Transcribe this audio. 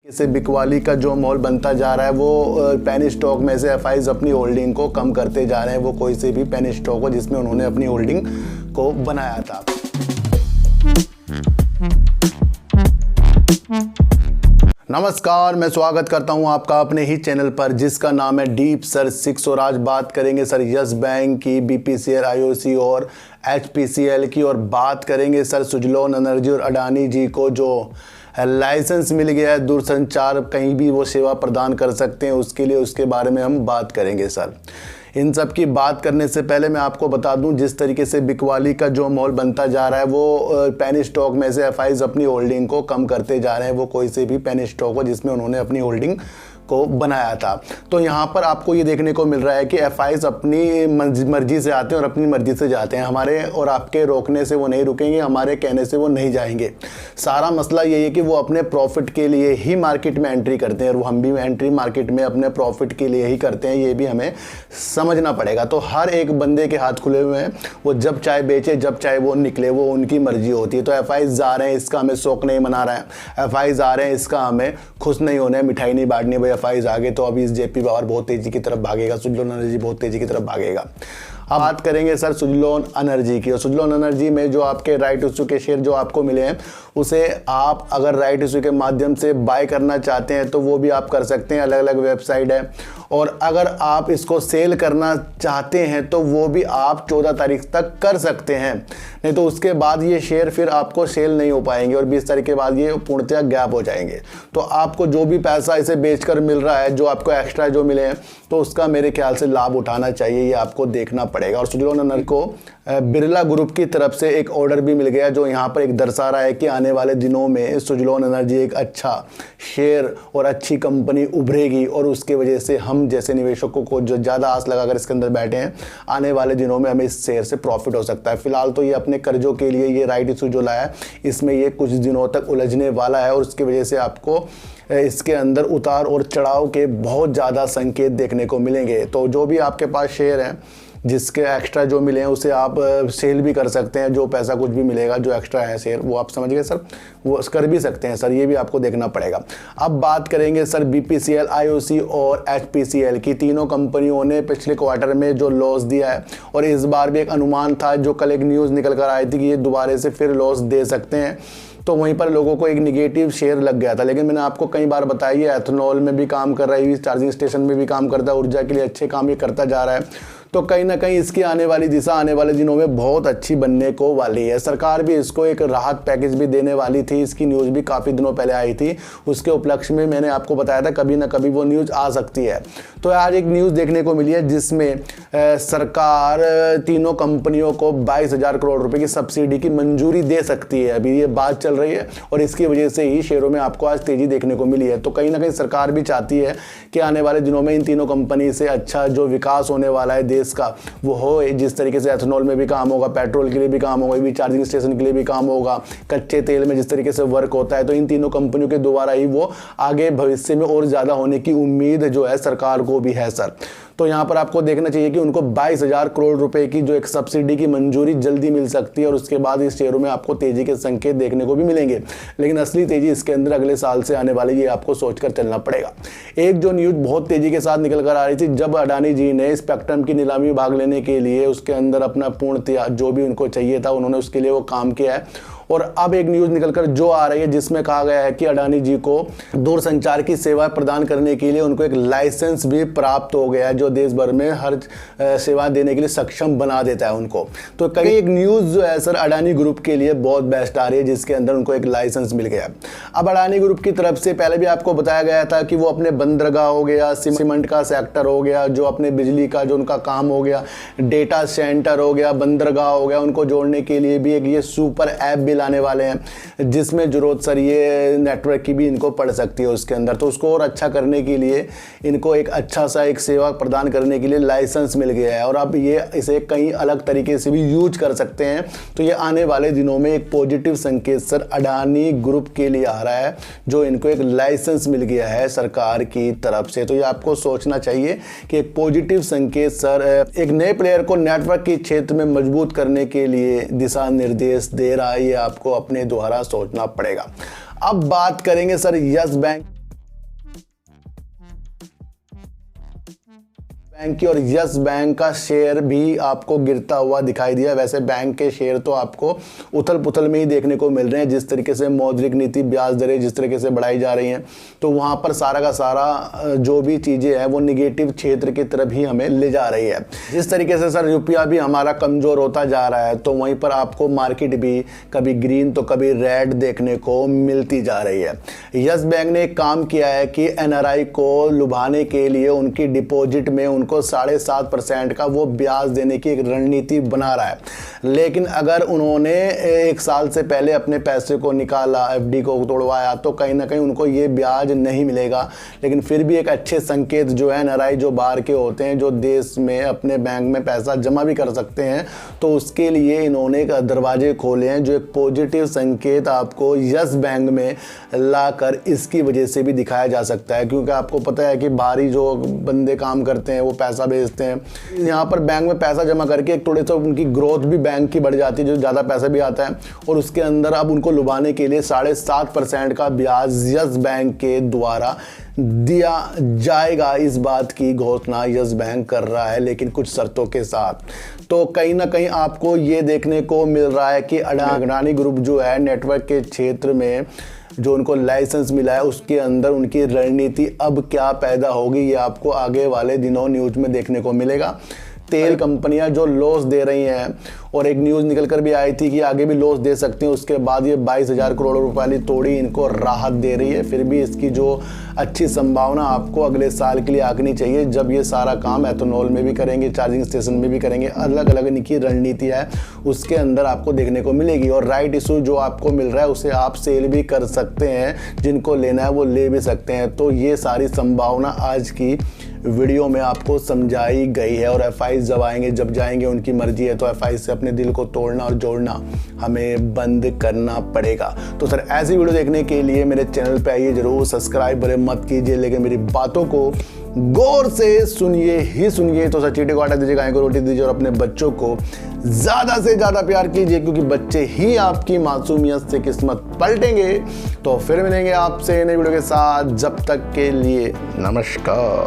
इससे बिकवाली का जो माहौल बनता जा रहा है वो पेनी स्टॉक में से एफआईज अपनी होल्डिंग को कम करते जा रहे हैं। वो कोई से भी पेनी स्टॉक हो जिसमें उन्होंने अपनी होल्डिंग को बनाया था। नमस्कार, मैं स्वागत करता हूं आपका अपने ही चैनल पर जिसका नाम है डीप सर 6। और आज बात करेंगे सर यस बैंक की, बीपीसीएल, आईओसी और एचपीसीएल की। और बात करेंगे सर सुजलॉन एनर्जी और अडानी जी को जो लाइसेंस मिल गया है दूरसंचार, कहीं भी वो सेवा प्रदान कर सकते हैं उसके लिए, उसके बारे में हम बात करेंगे सर। इन सब की बात करने से पहले मैं आपको बता दूं, जिस तरीके से बिकवाली का जो माहौल बनता जा रहा है वो पेनी स्टॉक में से एफआईज अपनी होल्डिंग को कम करते जा रहे हैं। वो कोई से भी पेनी स्टॉक हो जिसमें उन्होंने अपनी होल्डिंग को बनाया था। तो यहाँ पर आपको ये देखने को मिल रहा है कि एफआईज अपनी मर्जी से आते हैं और अपनी मर्जी से जाते हैं। हमारे और आपके रोकने से वो नहीं रुकेंगे, हमारे कहने से वो नहीं जाएंगे। सारा मसला यही है कि वो अपने प्रॉफिट के लिए ही मार्केट में एंट्री करते हैं और वो हम भी एंट्री मार्केट में अपने प्रॉफिट के लिए ही करते हैं। ये भी हमें समझना पड़ेगा। तो हर एक बंदे के हाथ खुले हुए हैं, वो जब चाहे बेचे, जब चाहे वो निकले, वो उनकी मर्जी होती है। तो एफआईज जा रहे हैं, इसका हमें शौक नहीं मना रहा है। एफआईज आ रहे हैं, इसका हमें खुश नहीं होना है, मिठाई नहीं बांटनी। भाई एफआईज आगे तो अभी इस जेपी पावर बहुत तेजी की तरफ भागेगा, सुजलॉन एनर्जी बहुत तेजी की तरफ भागेगा। अब बात करेंगे सर सुजलॉन एनर्जी की। और सुजलॉन एनर्जी में जो आपके राइट इशू के शेयर जो आपको मिले हैं, उसे आप अगर राइट इशू के माध्यम से बाय करना चाहते हैं तो वो भी आप कर सकते हैं। अलग अलग वेबसाइट है। और अगर आप इसको सेल करना चाहते हैं तो वो भी आप 14 तारीख तक कर सकते हैं, नहीं तो उसके बाद ये शेयर फिर आपको सेल नहीं हो पाएंगे और 20 तारीख के बाद ये पूर्णतः गैप हो जाएंगे। तो आपको जो भी पैसा इसे बेचकर मिल रहा है, जो आपको एक्स्ट्रा जो मिले हैं, तो उसका मेरे ख्याल से लाभ उठाना चाहिए। ये आपको देखना पड़ेगा। और सुजलॉन एनर्जी को बिरला ग्रुप की तरफ से एक ऑर्डर भी मिल गया जो यहाँ पर एक दर्शा रहा है कि आने वाले दिनों में सुजलॉन एनर्जी एक अच्छा शेयर और अच्छी कंपनी उभरेगी और उसके वजह से हम जैसे निवेशकों को जो ज़्यादा आस लगाकर इसके अंदर बैठे हैं, आने वाले दिनों में हमें इस शेयर से प्रॉफिट हो सकता है। फिलहाल तो ये अपने कर्जों के लिए ये राइट इशू जो लाया है, इसमें ये कुछ दिनों तक उलझने वाला है और उसकी वजह से आपको इसके अंदर उतार और चढ़ाव के बहुत ज़्यादा संकेत देखने को मिलेंगे। तो जो भी आपके पास शेयर हैं, जिसके एक्स्ट्रा जो मिले हैं, उसे आप सेल भी कर सकते हैं। जो पैसा कुछ भी मिलेगा जो एक्स्ट्रा है शेयर, वो आप समझ गए सर, वो कर भी सकते हैं सर। ये भी आपको देखना पड़ेगा। अब बात करेंगे सर बीपीसीएल, आईओसी और एचपीसीएल की। तीनों कंपनियों ने पिछले क्वार्टर में जो लॉस दिया है, और इस बार भी एक अनुमान था, जो कल एक न्यूज़ निकल कर आई थी कि ये दोबारा से फिर लॉस दे सकते हैं। तो वहीं पर लोगों को एक निगेटिव शेयर लग गया था। लेकिन मैंने आपको कई बार बताया, ये एथेनॉल में भी काम कर रहा है, चार्जिंग स्टेशन में भी काम करता है, ऊर्जा के लिए अच्छे काम ये करता जा रहा है। तो कहीं ना कहीं इसकी आने वाली दिशा आने वाले दिनों में बहुत अच्छी बनने को वाली है। सरकार भी इसको एक राहत पैकेज भी देने वाली थी, इसकी न्यूज़ भी काफ़ी दिनों पहले आई थी। उसके उपलक्ष्य में मैंने आपको बताया था कभी ना कभी वो न्यूज़ आ सकती है। तो आज एक न्यूज़ देखने को मिली है जिसमें सरकार तीनों कंपनियों को 22,000 करोड़ रुपए की सब्सिडी की मंजूरी दे सकती है। अभी ये बात चल रही है और इसकी वजह से ही शेयरों में आपको आज तेज़ी देखने को मिली है। तो कहीं ना कहीं सरकार भी चाहती है कि आने वाले दिनों में इन तीनों कंपनी से अच्छा जो विकास होने वाला है देश का, वो हो। जिस तरीके से एथेनॉल में भी काम होगा, पेट्रोल के लिए भी काम होगा, भी चार्जिंग स्टेशन के लिए भी काम होगा, कच्चे तेल में जिस तरीके से वर्क होता है, तो इन तीनों कंपनियों के द्वारा ही वो आगे भविष्य में और ज़्यादा होने की उम्मीद जो है सरकार को भी है सर। तो यहाँ पर आपको देखना चाहिए कि उनको 22,000 करोड़ रुपए की जो एक सब्सिडी की मंजूरी जल्दी मिल सकती है और उसके बाद इस शेयरों में आपको तेजी के संकेत देखने को भी मिलेंगे। लेकिन असली तेजी इसके अंदर अगले साल से आने वाली, ये आपको सोचकर चलना पड़ेगा। एक जो न्यूज़ बहुत तेजी के साथ निकल कर आ रही थी, जब अडानी जी ने स्पेक्ट्रम की नीलामी में भाग लेने के लिए उसके अंदर अपना पूर्ण जो भी उनको चाहिए था, उन्होंने उसके लिए वो काम किया है। और अब एक न्यूज़ निकलकर जो आ रही है जिसमें कहा गया है कि अडानी जी को दूरसंचार की सेवा प्रदान करने के लिए उनको एक लाइसेंस भी प्राप्त हो गया है, जो देश भर में हर सेवा देने के लिए सक्षम बना देता है उनको। तो कई एक न्यूज़ जो है सर अडानी ग्रुप के लिए बहुत बेस्ट आ रही है, जिसके अंदर उनको एक लाइसेंस मिल गया। अब अडानी ग्रुप की तरफ से पहले भी आपको बताया गया था कि वो अपने बंदरगाह हो गया, सीमेंट का सेक्टर हो गया, जो अपने बिजली का जो उनका काम हो गया, डेटा सेंटर हो गया, बंदरगाह हो गया, उनको जोड़ने के लिए भी एक ये सुपर ऐप भी लाने वाले हैं, जिसमें जरूरत सर ये नेटवर्क की भी इनको पड़ सकती है उसके अंदर। तो उसको और अच्छा करने के लिए इनको एक अच्छा सा एक सेवा प्रदान करने के लिए लाइसेंस मिल गया है और अब ये इसे कई अलग तरीके से भी यूज कर सकते हैं। तो ये आने वाले दिनों में एक पॉजिटिव संकेत सर अडानी ग्रुप के लिए आ रहा है, जो इनको एक लाइसेंस मिल गया है सरकार की तरफ से। तो ये आपको सोचना चाहिए कि एक पॉजिटिव संकेत सर एक नए प्लेयर को नेटवर्क के क्षेत्र में मजबूत करने के लिए दिशा निर्देश दे रहा है। ये आपको अपने द्वारा सोचना पड़ेगा। अब बात करेंगे सर यस बैंक। बैंक की और यस बैंक का शेयर भी आपको गिरता हुआ दिखाई दिया। वैसे बैंक के शेयर तो आपको उथल पुथल में ही देखने को मिल रहे हैं। जिस तरीके से मौद्रिक नीति, ब्याज दरें जिस तरीके से बढ़ाई जा रही हैं, तो वहाँ पर सारा का सारा जो भी चीज़ें हैं वो निगेटिव क्षेत्र की तरफ ही हमें ले जा रही है। जिस तरीके से सर रुपया भी हमारा कमज़ोर होता जा रहा है, तो वहीं पर आपको मार्केट भी कभी ग्रीन तो कभी रेड देखने को मिलती जा रही है। यस बैंक ने एक काम किया है कि एनआरआई को लुभाने के लिए उनकी डिपॉजिट में उनको 7.5% का वो ब्याज देने की एक रणनीति बना रहा है। लेकिन अगर उन्होंने 1 साल से पहले अपने पैसे को निकाला, एफडी को तोड़वाया, तो कहीं ना कहीं उनको ये ब्याज नहीं मिलेगा। लेकिन फिर भी एक अच्छे संकेत जो है, एनआरआई जो बाहर के होते हैं, जो देश में अपने बैंक में पैसा जमा भी कर सकते हैं, तो उसके लिए इन्होंने एक दरवाजे खोले हैं, जो एक पॉजिटिव संकेत आपको यस बैंक में लाकर इसकी वजह से भी दिखाया जा सकता है। क्योंकि आपको पता है कि बाहरी जो बंदे काम करते हैं वो पैसा भेजते हैं, यहाँ पर बैंक में पैसा जमा करके एक थोड़े से उनकी ग्रोथ भी बैंक की बढ़ जाती है, जो ज़्यादा पैसा भी आता है। और उसके अंदर अब उनको लुभाने के लिए 7.5% का ब्याज यस बैंक के द्वारा दिया जाएगा। इस बात की घोषणा यस बैंक कर रहा है, लेकिन कुछ शर्तों के साथ। तो कहीं ना कहीं आपको ये देखने को मिल रहा है कि अडानी ग्रुप जो है नेटवर्क के क्षेत्र में जो उनको लाइसेंस मिला है, उसके अंदर उनकी रणनीति अब क्या पैदा होगी, ये आपको आगे वाले दिनों न्यूज़ में देखने को मिलेगा। तेल कंपनियां जो लॉस दे रही हैं, और एक न्यूज़ निकल कर भी आई थी कि आगे भी लॉस दे सकती हैं, उसके बाद ये 22,000 करोड़ रुपए वाली तोड़ी इनको राहत दे रही है। फिर भी इसकी जो अच्छी संभावना आपको अगले साल के लिए आंकनी चाहिए, जब ये सारा काम एथेनॉल में भी करेंगे, चार्जिंग स्टेशन में भी करेंगे, अलग अलग इनकी रणनीति है, उसके अंदर आपको देखने को मिलेगी। और राइट इशू जो आपको मिल रहा है उसे आप सेल भी कर सकते हैं, जिनको लेना है वो ले भी सकते हैं। तो ये सारी संभावना आज की वीडियो में आपको समझाई गई है। और एफआई जब आएंगे, जब जाएंगे, उनकी मर्जी है, तो एफआई से अपने दिल को तोड़ना और जोड़ना हमें बंद करना पड़ेगा। तो सर ऐसी वीडियो देखने के लिए मेरे चैनल पे आइए, जरूर सब्सक्राइब मत कीजिए, लेकिन मेरी बातों को गौर से सुनिए ही सुनिए। तो सर चीटी को आटा दीजिए, गाय को रोटी दीजिए, और अपने बच्चों को ज़्यादा से ज़्यादा प्यार कीजिए, क्योंकि बच्चे ही आपकी मासूमियत से किस्मत पलटेंगे। तो फिर मिलेंगे आपसे नई वीडियो के साथ, जब तक के लिए नमस्कार।